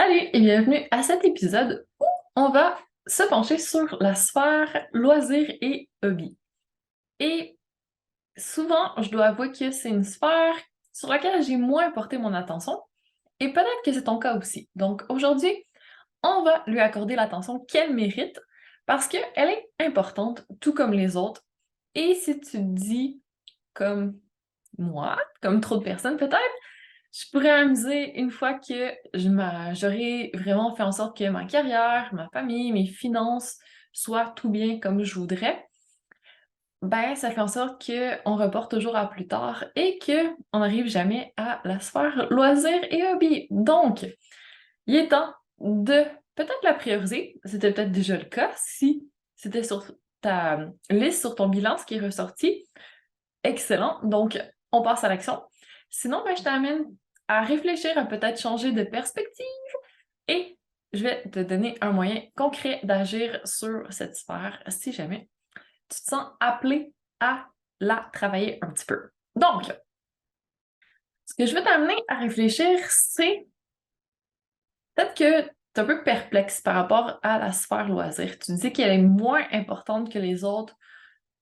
Salut et bienvenue à cet épisode où on va se pencher sur la sphère loisirs et hobbies. Et souvent, je dois avouer que c'est une sphère sur laquelle j'ai moins porté mon attention et peut-être que c'est ton cas aussi. Donc aujourd'hui, on va lui accorder l'attention qu'elle mérite parce qu'elle est importante, tout comme les autres. Et si tu te dis comme moi, comme trop de personnes peut-être, je pourrais amuser une fois que j'aurais vraiment fait en sorte que ma carrière, ma famille, mes finances soient tout bien comme je voudrais. Ben, ça fait en sorte qu'on reporte toujours à plus tard et qu'on n'arrive jamais à la sphère loisirs et hobbies. Donc, il est temps de peut-être la prioriser. C'était peut-être déjà le cas si c'était sur ta liste, sur ton bilan, ce qui est ressorti. Excellent. Donc, on passe à l'action. Sinon, ben, je t'amène à réfléchir, à peut-être changer de perspective et je vais te donner un moyen concret d'agir sur cette sphère si jamais tu te sens appelé à la travailler un petit peu. Donc, ce que je vais t'amener à réfléchir, c'est peut-être que tu es un peu perplexe par rapport à la sphère loisir. Tu dis qu'elle est moins importante que les autres,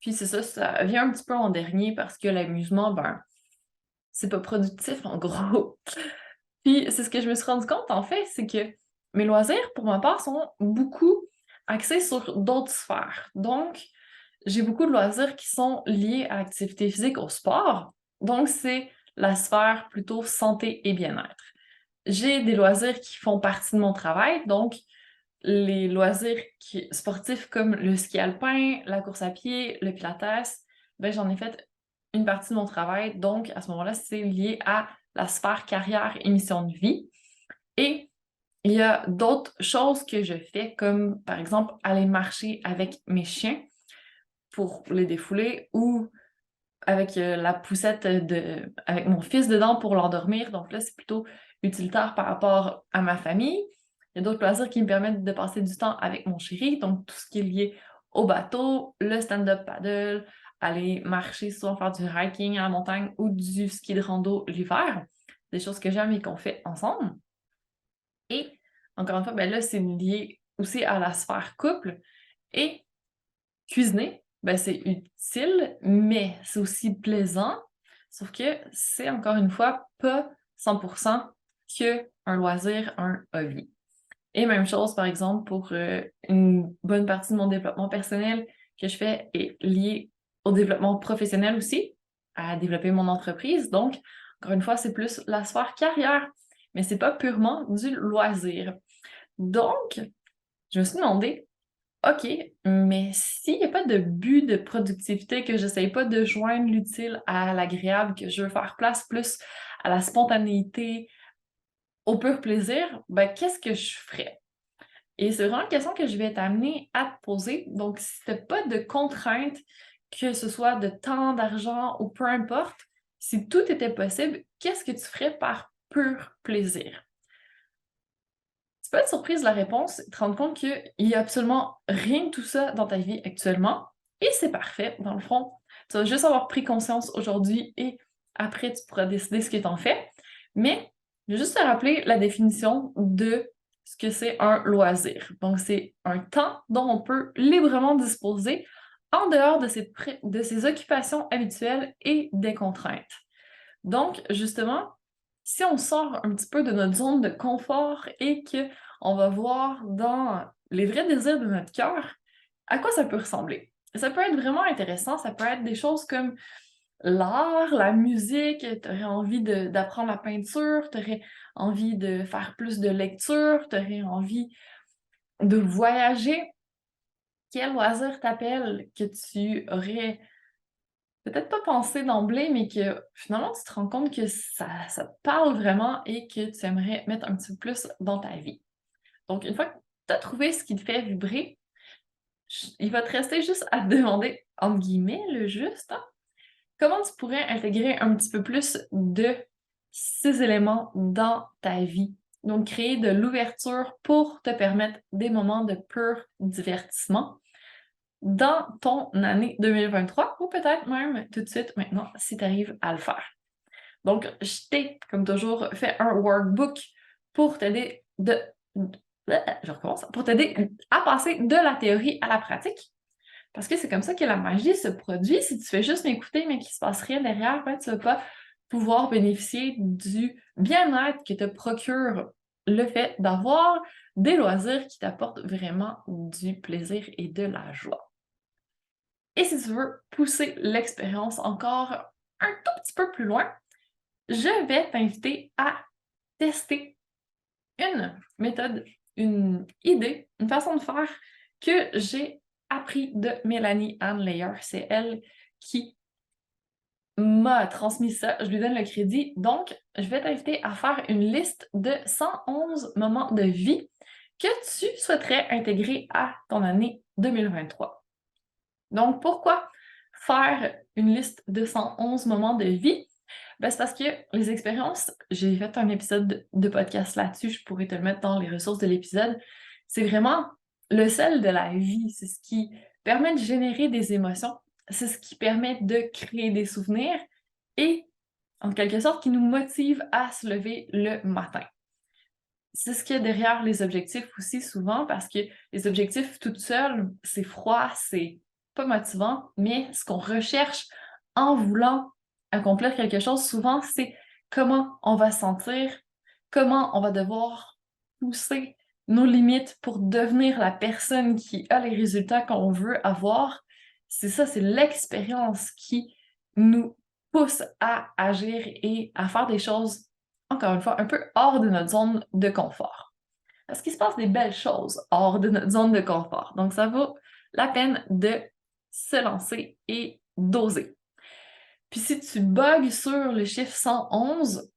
puis c'est ça, ça vient un petit peu en dernier parce que l'amusement, ben, c'est pas productif en gros. Puis c'est ce que je me suis rendu compte en fait, c'est que mes loisirs, pour ma part, sont beaucoup axés sur d'autres sphères. Donc, j'ai beaucoup de loisirs qui sont liés à l'activité physique, au sport. Donc, c'est la sphère plutôt santé et bien-être. J'ai des loisirs qui font partie de mon travail, donc les loisirs sportifs comme le ski alpin, la course à pied, le pilates, ben j'en ai fait une partie de mon travail. Donc, à ce moment-là, c'est lié à la sphère carrière et mission de vie. Et il y a d'autres choses que je fais, comme par exemple aller marcher avec mes chiens pour les défouler ou avec la poussette avec mon fils dedans pour l'endormir. Donc là, c'est plutôt utilitaire par rapport à ma famille. Il y a d'autres loisirs qui me permettent de passer du temps avec mon chéri, donc tout ce qui est lié au bateau, le stand-up paddle, aller marcher, souvent faire du hiking à la montagne ou du ski de rando l'hiver. Des choses que j'aime et qu'on fait ensemble. Et encore une fois, ben là, c'est lié aussi à la sphère couple. Et cuisiner, ben c'est utile, mais c'est aussi plaisant. Sauf que c'est encore une fois pas 100% que un loisir, un hobby. Et même chose, par exemple, pour une bonne partie de mon développement personnel que je fais est liée au développement professionnel aussi, à développer mon entreprise. Donc, encore une fois, c'est plus la sphère carrière, mais c'est pas purement du loisir. Donc, je me suis demandé, OK, mais s'il n'y a pas de but de productivité, que j'essaye pas de joindre l'utile à l'agréable, que je veux faire place plus à la spontanéité, au pur plaisir, ben qu'est-ce que je ferais? Et c'est vraiment une question que je vais t'amener à te poser. Donc, si tu n'as pas de contraintes, que ce soit de temps, d'argent ou peu importe, si tout était possible, qu'est-ce que tu ferais par pur plaisir? Tu peux être surprise de la réponse et te rendre compte qu'il n'y a absolument rien de tout ça dans ta vie actuellement. Et c'est parfait. Dans le fond, tu vas juste avoir pris conscience aujourd'hui et après, tu pourras décider ce que tu en fais. Mais je vais juste te rappeler la définition de ce que c'est un loisir. Donc, c'est un temps dont on peut librement disposer en dehors de ses occupations habituelles et des contraintes. Donc, justement, si on sort un petit peu de notre zone de confort et qu'on va voir dans les vrais désirs de notre cœur, à quoi ça peut ressembler? Ça peut être vraiment intéressant, ça peut être des choses comme l'art, la musique, tu aurais envie d'apprendre la peinture, tu aurais envie de faire plus de lecture, tu aurais envie de voyager. Quel loisir t'appelle que tu aurais peut-être pas pensé d'emblée, mais que finalement tu te rends compte que ça te parle vraiment et que tu aimerais mettre un petit peu plus dans ta vie. Donc, une fois que tu as trouvé ce qui te fait vibrer, il va te rester juste à te demander, entre guillemets, le juste, hein, comment tu pourrais intégrer un petit peu plus de ces éléments dans ta vie. Donc, créer de l'ouverture pour te permettre des moments de pur divertissement dans ton année 2023 ou peut-être même tout de suite maintenant si tu arrives à le faire. Donc, je t'ai, comme toujours, fait un workbook pour t'aider je recommence, pour t'aider à passer de la théorie à la pratique. Parce que c'est comme ça que la magie se produit. Si tu fais juste m'écouter, mais qu'il ne se passe rien derrière, ben, tu ne vas pas pouvoir bénéficier du bien-être que te procure le fait d'avoir des loisirs qui t'apportent vraiment du plaisir et de la joie. Et si tu veux pousser l'expérience encore un tout petit peu plus loin, je vais t'inviter à tester une méthode, une idée, une façon de faire que j'ai appris de Mélanie Ann Layer. C'est elle qui m'a transmis ça. Je lui donne le crédit. Donc, je vais t'inviter à faire une liste de 111 moments de vie que tu souhaiterais intégrer à ton année 2023. Donc, pourquoi faire une liste de 111 moments de vie? Ben, c'est parce que les expériences, j'ai fait un épisode de podcast là-dessus, je pourrais te le mettre dans les ressources de l'épisode. C'est vraiment le sel de la vie, c'est ce qui permet de générer des émotions, c'est ce qui permet de créer des souvenirs et, en quelque sorte, qui nous motive à se lever le matin. C'est ce qu'il y a derrière les objectifs aussi souvent, parce que les objectifs toutes seules, c'est froid, c'est pas motivant, mais ce qu'on recherche en voulant accomplir quelque chose, souvent, c'est comment on va se sentir, comment on va devoir pousser nos limites pour devenir la personne qui a les résultats qu'on veut avoir. C'est ça, c'est l'expérience qui nous pousse à agir et à faire des choses, encore une fois, un peu hors de notre zone de confort. Parce qu'il se passe des belles choses hors de notre zone de confort. Donc, ça vaut la peine de se lancer et d'oser. Puis si tu bugs sur le chiffre 111,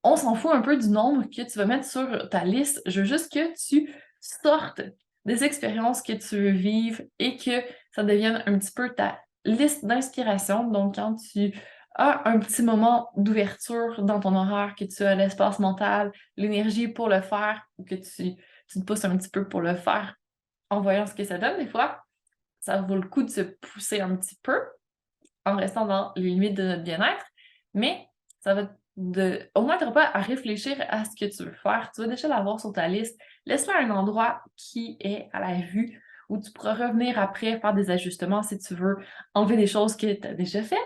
on s'en fout un peu du nombre que tu vas mettre sur ta liste. Je veux juste que tu sortes des expériences que tu veux vivre et que ça devienne un petit peu ta liste d'inspiration. Donc, quand tu as un petit moment d'ouverture dans ton horaire, que tu as l'espace mental, l'énergie pour le faire, ou que tu te pousses un petit peu pour le faire en voyant ce que ça donne, des fois, ça vaut le coup de se pousser un petit peu en restant dans les limites de notre bien-être, mais ça va au moins, tu n'auras pas à réfléchir à ce que tu veux faire. Tu vas déjà l'avoir sur ta liste. Laisse-le à un endroit qui est à la vue, où tu pourras revenir après, faire des ajustements si tu veux enlever des choses que tu as déjà faites.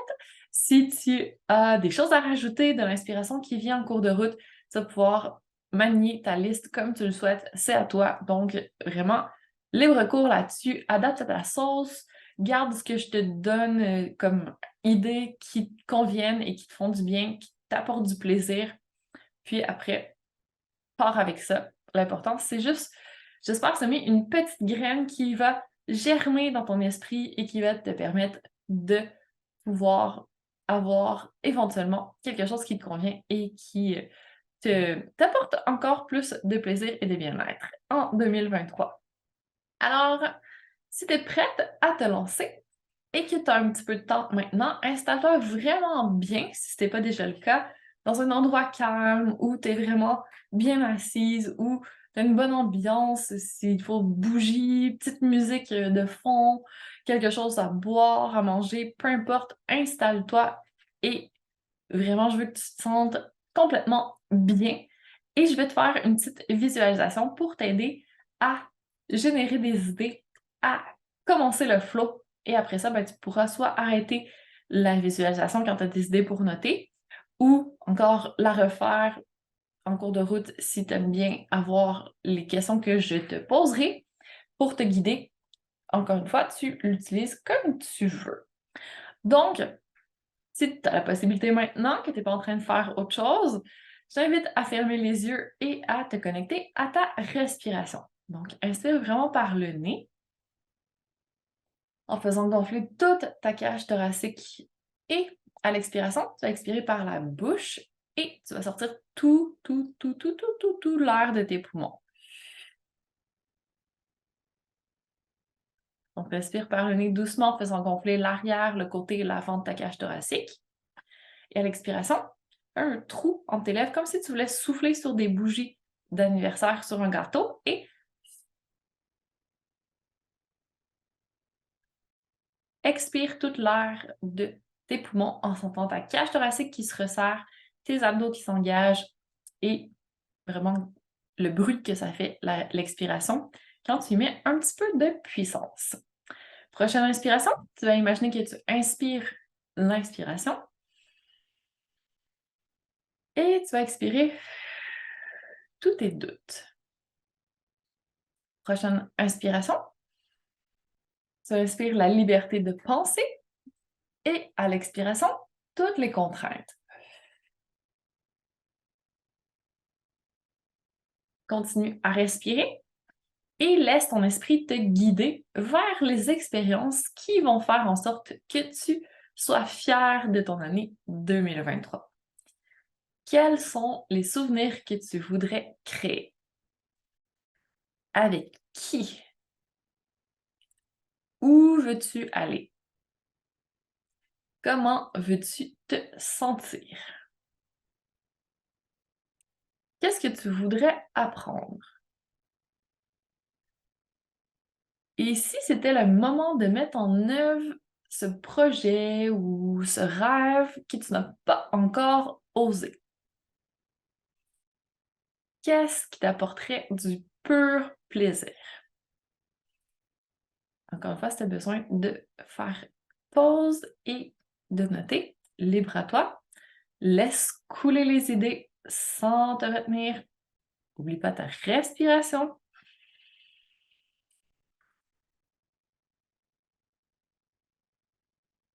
Si tu as des choses à rajouter, de l'inspiration qui vient en cours de route, tu vas pouvoir manier ta liste comme tu le souhaites. C'est à toi. Donc, vraiment, libre cours là-dessus. Adapte à ta sauce. Garde ce que je te donne comme idées qui te conviennent et qui te font du bien, qui t'apportent du plaisir. Puis après, pars avec ça. L'important, c'est juste, j'espère, semer une petite graine qui va germer dans ton esprit et qui va te permettre de pouvoir avoir éventuellement quelque chose qui te convient et qui t'apporte encore plus de plaisir et de bien-être en 2023. Alors, si tu es prête à te lancer et que tu as un petit peu de temps maintenant, installe-toi vraiment bien, si ce n'est pas déjà le cas, dans un endroit calme où tu es vraiment bien assise, où tu as une bonne ambiance, s'il faut bougie, petite musique de fond, quelque chose à boire, à manger, peu importe, installe-toi et vraiment, je veux que tu te sentes complètement bien. Et je vais te faire une petite visualisation pour t'aider à générer des idées, à commencer le flow. Et après ça, ben, tu pourras soit arrêter la visualisation quand tu as des idées pour noter, ou encore la refaire en cours de route si tu aimes bien avoir les questions que je te poserai pour te guider. Encore une fois, tu l'utilises comme tu veux. Donc, si tu as la possibilité maintenant que tu n'es pas en train de faire autre chose, je t'invite à fermer les yeux et à te connecter à ta respiration. Donc, inspire vraiment par le nez en faisant gonfler toute ta cage thoracique. Et à l'expiration, tu vas expirer par la bouche et tu vas sortir tout l'air de tes poumons. Donc, respire par le nez doucement en faisant gonfler l'arrière, le côté et l'avant de ta cage thoracique. Et à l'expiration, un trou entre tes lèvres, comme si tu voulais souffler sur des bougies d'anniversaire sur un gâteau. Et expire toute l'air de tes poumons en sentant ta cage thoracique qui se resserre, tes abdos qui s'engagent et vraiment le bruit que ça fait, l'expiration, quand tu y mets un petit peu de puissance. Prochaine inspiration, tu vas imaginer que tu inspires l'inspiration et tu vas expirer tous tes doutes. Prochaine inspiration, tu inspires la liberté de penser et à l'expiration, toutes les contraintes. Continue à respirer et laisse ton esprit te guider vers les expériences qui vont faire en sorte que tu sois fier de ton année 2023. Quels sont les souvenirs que tu voudrais créer? Avec qui? Où veux-tu aller? Comment veux-tu te sentir? Qu'est-ce que tu voudrais apprendre? Et si c'était le moment de mettre en œuvre ce projet ou ce rêve que tu n'as pas encore osé? Qu'est-ce qui t'apporterait du pur plaisir? Encore une fois, si tu as besoin de faire pause et de noter, libre à toi. Laisse couler les idées sans te retenir. N'oublie pas ta respiration.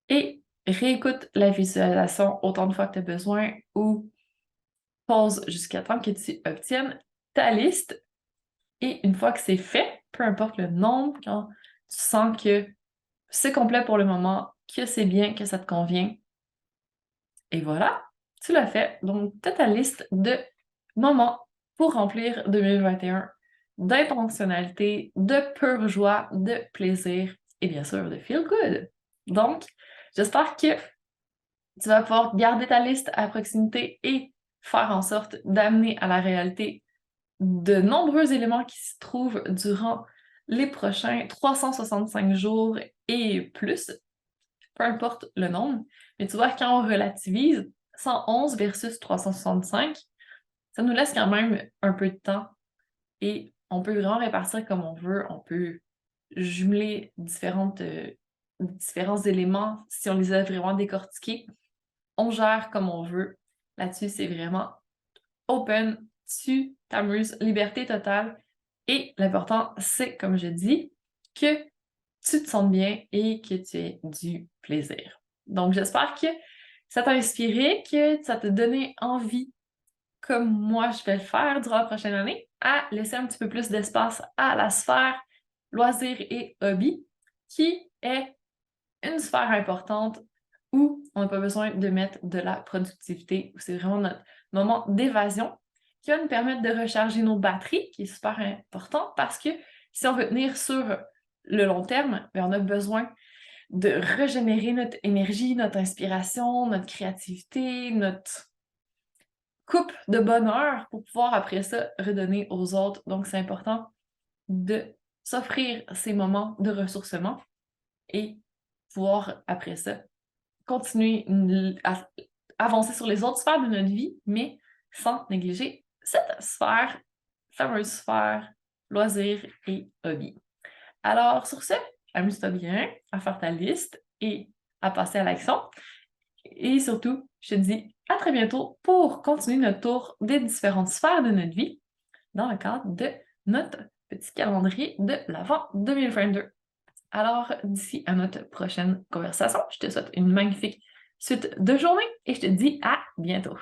Et réécoute la visualisation autant de fois que tu as besoin ou pause jusqu'à temps que tu obtiennes ta liste. Et une fois que c'est fait, peu importe le nombre, quand tu sens que c'est complet pour le moment, que c'est bien, que ça te convient, et voilà, tu l'as fait. Donc, tu as ta liste de moments pour remplir 2021 d'intentionnalité, de pure joie, de plaisir et bien sûr de feel good. Donc, j'espère que tu vas pouvoir garder ta liste à proximité et faire en sorte d'amener à la réalité de nombreux éléments qui se trouvent durant les prochains 365 jours et plus, peu importe le nombre. Mais tu vois, quand on relativise, 111 versus 365, ça nous laisse quand même un peu de temps et on peut vraiment répartir comme on veut. On peut jumeler différents éléments si on les a vraiment décortiqués. On gère comme on veut. Là-dessus, c'est vraiment open, tu t'amuses, liberté totale. Et l'important, c'est, comme je dis, que tu te sentes bien et que tu aies du plaisir. Donc, j'espère que ça t'a inspiré, que ça t'a donné envie, comme moi je vais le faire durant la prochaine année, à laisser un petit peu plus d'espace à la sphère loisirs et hobby, qui est une sphère importante où on n'a pas besoin de mettre de la productivité, où c'est vraiment notre moment d'évasion qui va nous permettre de recharger nos batteries, qui est super important parce que si on veut tenir sur le long terme, bien, on a besoin de régénérer notre énergie, notre inspiration, notre créativité, notre coupe de bonheur pour pouvoir après ça redonner aux autres. Donc, c'est important de s'offrir ces moments de ressourcement et pouvoir après ça continuer à avancer sur les autres sphères de notre vie, mais sans négliger cette sphère, fameuse sphère, loisirs et hobby. Alors, sur ce, amuse-toi bien à faire ta liste et à passer à l'action. Et surtout, je te dis à très bientôt pour continuer notre tour des différentes sphères de notre vie dans le cadre de notre petit calendrier de l'Avent 2022. Alors, d'ici à notre prochaine conversation, je te souhaite une magnifique suite de journée et je te dis à bientôt.